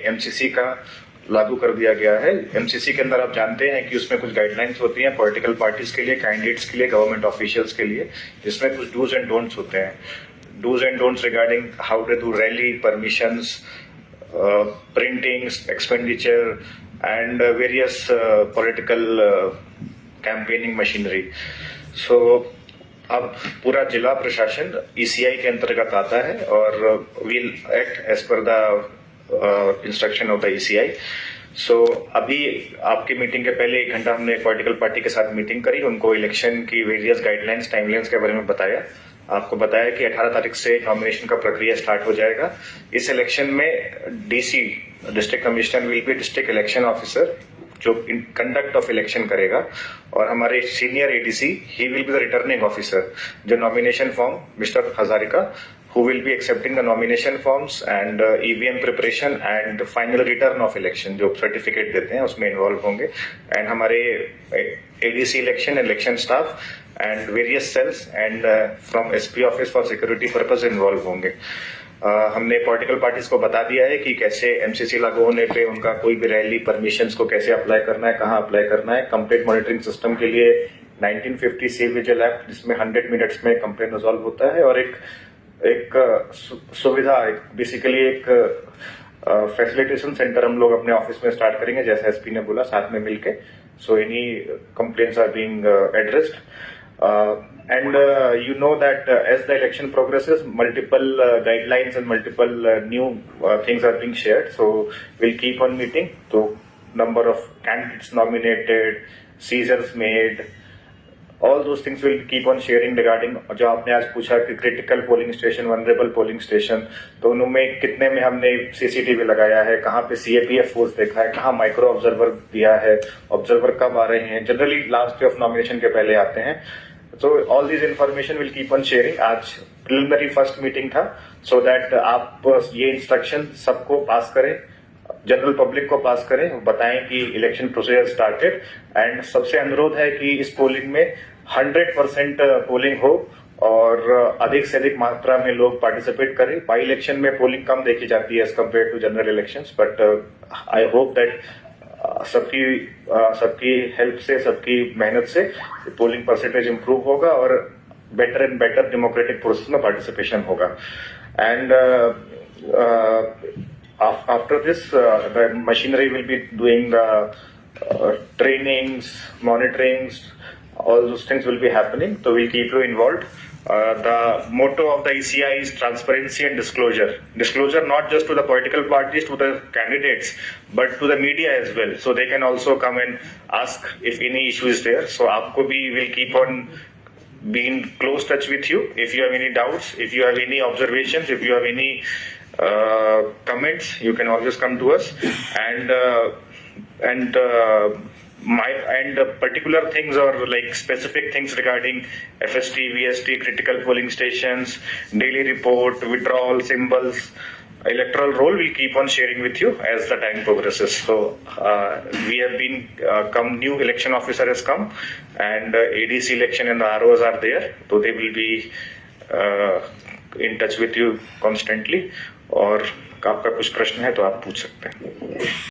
MCC का लागू कर दिया गया है। एमसीसी के अंदर आप जानते हैं कि उसमें कुछ गाइडलाइंस होती हैं पॉलिटिकल पार्टीज के लिए, कैंडिडेट्स के लिए, गवर्नमेंट ऑफिशियल्स के लिए, जिसमें कुछ डूज एंड डोंट्स होते हैं। Dos and don'ts regarding how to do rally, permissions, printings, expenditure and various political campaigning machinery. So अब पूरा जिला प्रशासन ईसीआई के अंतर्गत आता है और will act as per the instruction of the ECI. So अभी आपकी मीटिंग के पहले 1 घंटा हमने पॉलिटिकल पार्टी के साथ मीटिंग करी, उनको इलेक्शन की वेरियस गाइडलाइंस, टाइमलाइंस के बारे में बताया। आपको बताया कि 18 तारीख से नॉमिनेशन का प्रक्रिया स्टार्ट हो जाएगा। इस इलेक्शन में DC, district commissioner, will be district election officer जो कंडक्ट ऑफ इलेक्शन करेगा, और हमारे senior ADC, he will be the returning officer. जो nomination form, mister Hazarika, who will be accepting the nomination forms and EVM preparation and final return of election, जो certificate देते हैं उसमें involve होंगे। And हमारे ADC election staff and various cells and from SP office for security purpose involve होंगे। हमने political parties को बता दिया है कि कैसे एमसीसी लागू होने पे उनका कोई भी रैली, परमिशंस को कैसे अप्लाई करना है, कहाँ अप्लाई करना है। कंप्लेंट मॉनिटरिंग सिस्टम के लिए 1950 सी विजिल ऐप, जिसमें 100 मिनट्स में कंप्लेंट रिजॉल्व होता है, और एक सुविधा, बेसिकली एक फैसिलिटेशन सेंटर हम लोग अपने ऑफिस में स्टार्ट करेंगे, जैसे एसपी ने बोला, साथ में मिलके। So any complaints are being addressed and you know that as the election progresses, multiple guidelines and multiple new things are being shared, so we'll keep on meeting. So number of candidates nominated, seizures made, all those things will keep on sharing regarding जो आपने आज पूछा कि critical polling station, vulnerable polling station, तो उनमें कितने में हमने सीसीटीवी लगाया है, कहाँ पे सीएपीएफ फोर्स देखा है, कहाँ माइक्रो ऑब्जर्वर दिया है, ऑब्जर्वर कब आ रहे हैं, generally last day of nomination के पहले आते हैं। So all these information will keep on sharing। आज प्रिलिमिनरी फर्स्ट मीटिंग था, so that आप ये इंस्ट्रक्शन सबको पास करें, जनरल पब्लिक को पास करें, बताएं कि इलेक्शन प्रोसीजर स्टार्टेड। एंड सबसे अनुरोध है कि इस पोलिंग में 100% पोलिंग हो और अधिक से अधिक मात्रा में लोग पार्टिसिपेट करें। बाई इलेक्शन में पोलिंग कम देखी जाती है as compare to general elections, but I hope that सबकी हेल्प से, सबकी मेहनत से पोलिंग परसेंटेज इंप्रूव होगा और better and better democratic process में पार्टिसिपेशन होगा। And after this the machinery will be doing the trainings, monitorings, all those things will be happening, so we'll keep you involved. The motto of the ECI is transparency and disclosure. Disclosure not just to the political parties, to the candidates, but to the media as well, so they can also come and ask if any issue is there. So aapko bhi will keep on being close touch with you. If you have any doubts, if you have any observations, if you have any comments, you can always come to us. And particular things or like specific things regarding FST, VST, critical polling stations, daily report, withdrawal symbols, electoral roll, we'll keep on sharing with you as the time progresses. So we have been new election officer has come, and ADC election and the ROs are there, so they will be in touch with you constantly. और आपका कुछ प्रश्न है तो आप पूछ सकते हैं।